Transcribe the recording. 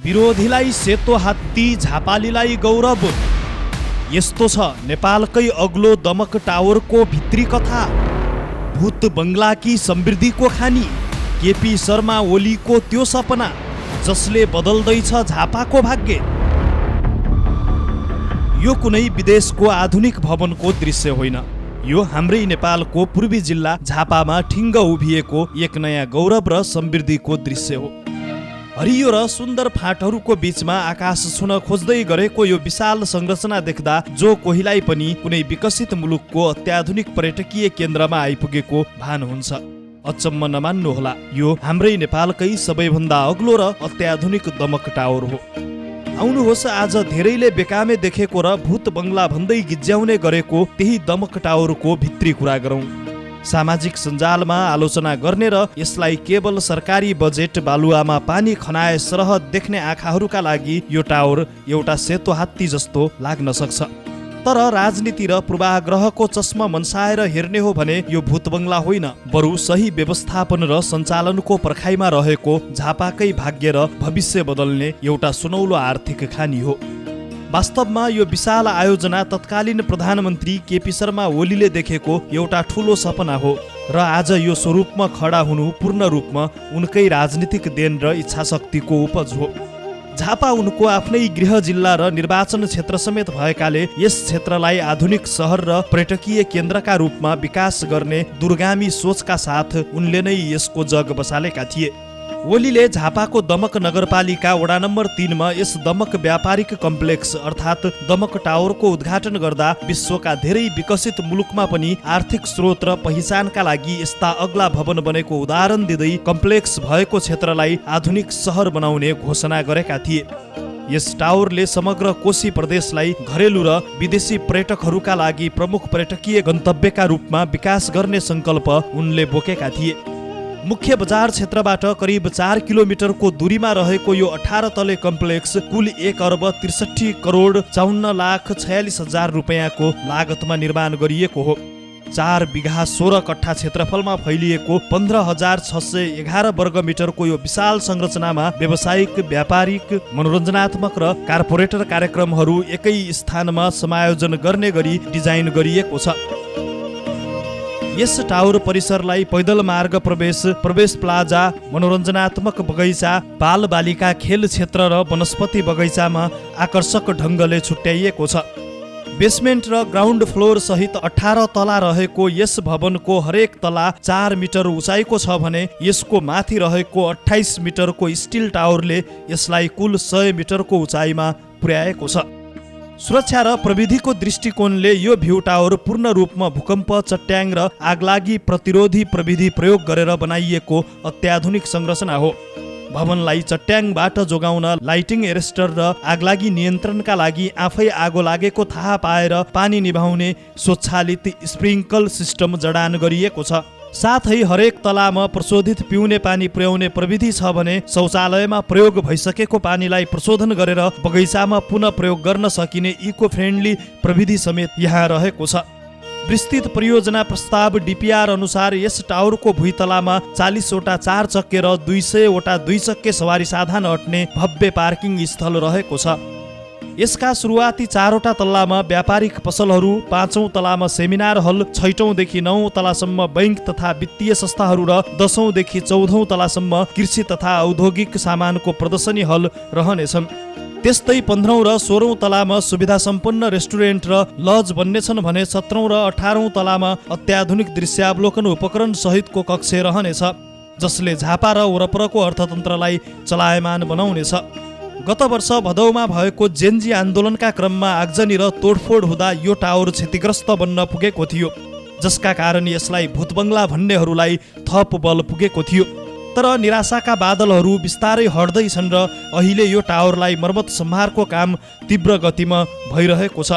विरोधीलाई सेतो हात्ती, झापालीलाई गौरव। यस्तो छ नेपालकै अग्लो दमक टावरको भित्री कथा। भूत बङ्गलाकी समृद्धिको खानी, केपी शर्मा ओलीको त्यो सपना जसले बदल्दैछ झापाको भाग्य। यो कुनै विदेशको आधुनिक भवनको दृश्य होइन, यो हाम्रै नेपालको पूर्वी जिल्ला झापामा ठिङ्ग उभिएको एक नयाँ गौरव र समृद्धिको दृश्य हो। हरियो र सुन्दर फाँटहरूको बीचमा आकाश छुन खोज्दै गरेको यो विशाल संरचना देख्दा जो कोहीलाई पनि कुनै विकसित मुलुकको अत्याधुनिक पर्यटकीय केन्द्रमा आइपुगेको भान हुन्छ। अचम्म नमान्नुहोला, यो हाम्रै नेपालकै सबैभन्दा अग्लो र अत्याधुनिक दमक टावर हो। आउनुहोस् आज धेरैले बेकामे देखेको र भूत बङ्गला भन्दै गिज्याउने गरेको त्यही दमक टावरको भित्री कुरा गरौँ। सामाजिक सञ्जालमा आलोचना गर्ने र यसलाई केवल सरकारी बजेट बालुवामा पानी खनाए सरह देख्ने आँखाहरूका लागि यो टावर एउटा सेतो हात्ती जस्तो लाग्न सक्छ। तर राजनीति र पूर्वाग्रहको चस्मा मनसाएर हेर्ने हो भने यो भूत बङ्गला होइन, बरु सही व्यवस्थापन र सञ्चालनको पर्खाइमा रहेको झापाकै भाग्य र भविष्य बदल्ने एउटा सुनौलो आर्थिक खानी हो। वास्तवमा यो विशाल आयोजना तत्कालीन प्रधानमन्त्री केपी शर्मा ओलीले देखेको एउटा ठूलो सपना हो र आज यो स्वरूपमा खडा हुनु पूर्ण रूपमा उनकै राजनीतिक देन र इच्छाशक्तिको उपज हो। झापा उनको आफ्नै गृह जिल्ला र निर्वाचन क्षेत्र समेत भएकाले यस क्षेत्रलाई आधुनिक सहर र पर्यटकीय केन्द्रका रूपमा विकास गर्ने दूरगामी सोचका साथ उनले नै यसको जग बसालेका थिए। ओलीले झापाको दमक नगरपालिका वडा नम्बर 3 मा यस दमक व्यापारिक कम्प्लेक्स अर्थात् दमक टावरको उद्घाटन गर्दा विश्वका धेरै विकसित मुलुकमा पनि आर्थिक स्रोत र पहिचानका लागि यस्ता अग्ला भवन बनेको उदाहरण दिँदै कम्प्लेक्स भएको क्षेत्रलाई आधुनिक सहर बनाउने घोषणा गरेका थिए। यस टावरले समग्र कोशी प्रदेशलाई घरेलु र विदेशी पर्यटकहरूका लागि प्रमुख पर्यटकीय गन्तव्यका रूपमा विकास गर्ने सङ्कल्प उनले बोकेका थिए। मुख्य बजार क्षेत्रबाट करिब 4 किलोमिटरको दूरीमा रहेको यो 18 तले कम्प्लेक्स कुल 1,63,54,46,000 रुपियाँको लागतमा निर्माण गरिएको हो। 4 बिघा 16 कट्ठा क्षेत्रफलमा फैलिएको 15,611 वर्ग मिटरको यो विशाल संरचनामा व्यावसायिक, व्यापारिक, मनोरञ्जनात्मक र कार्पोरेटर कार्यक्रमहरू एकै स्थानमा समायोजन गर्ने गरी डिजाइन गरिएको छ। यस टावर परिसरलाई पैदल मार्ग प्रवेश प्लाजा, मनोरञ्जनात्मक बगैँचा, बाल बालिका खेल क्षेत्र र वनस्पति बगैँचामा आकर्षक ढङ्गले छुट्याइएको छ। बेसमेन्ट र ग्राउन्ड फ्लोर सहित 18 तला रहेको यस भवनको हरेक तला 4 मिटर उचाइको छ भने यसको माथि रहेको 28 मिटरको स्टिल टावरले यसलाई कुल 100 मिटरको उचाइमा पुर्याएको छ। सुरक्षा र प्रविधिको दृष्टिकोणले यो भ्यू टावर पूर्ण रूपमा भूकम्प, चट्याङ र आगलागी प्रतिरोधी प्रविधि प्रयोग गरेर बनाइएको अत्याधुनिक संरचना हो। भवनलाई चट्याङबाट जोगाउन लाइटिङ एरेस्टर र आगलागी नियन्त्रणका लागि आफै आगो लागेको थाहा पाएर पानी निभाउने स्वचालित स्प्रिङ्कल सिस्टम जडान गरिएको छ। साथै हरेक तलामा प्रशोधित पिउने पानी पुर्याउने प्रविधि छ भने शौचालयमा प्रयोग भइसकेको पानीलाई प्रशोधन गरेर बगैँचामा पुनः प्रयोग गर्न सकिने इको फ्रेन्डली प्रविधि समेत यहाँ रहेको छ। विस्तृत परियोजना प्रस्ताव डिपिआर अनुसार यस टावरको भुइँतलामा 40 वटा 4 चक्के र 200 वटा 2 चक्के सवारी साधन अट्ने भव्य पार्किङ स्थल रहेको छ। यसका सुरुवाती 4 वटा तल्लामा व्यापारिक पसलहरू, 5औं तलामा सेमिनार हल, 6औं देखि 9औं तलासम्म बैंक तथा वित्तीय संस्थाहरू र 10औं देखि 14औं तलासम्म कृषि तथा औद्योगिक सामानको प्रदर्शनी हल रहनेछन्। त्यस्तै 15औं र 16औं तलामा सुविधा सम्पन्न रेस्टुरेन्ट र लज बन्नेछन् भने 17औं र 18औं तलामा अत्याधुनिक दृश्यावलोकन उपकरण सहितको कक्ष रहनेछ, जसले झापा र वरपरको अर्थतन्त्रलाई चलायमान बनाउनेछ। गत वर्ष भदौमा भएको जेन्जी आन्दोलनका क्रममा आगजनी र तोडफोड हुँदा यो टावर क्षतिग्रस्त बन्न पुगेको थियो, जसका कारण यसलाई भूत बङ्गला भन्नेहरूलाई थप बल पुगेको थियो। तर निराशाका बादलहरू बिस्तारै हट्दैछन् र अहिले यो टावरलाई मर्मत सम्हारको काम तीव्र गतिमा भइरहेको छ।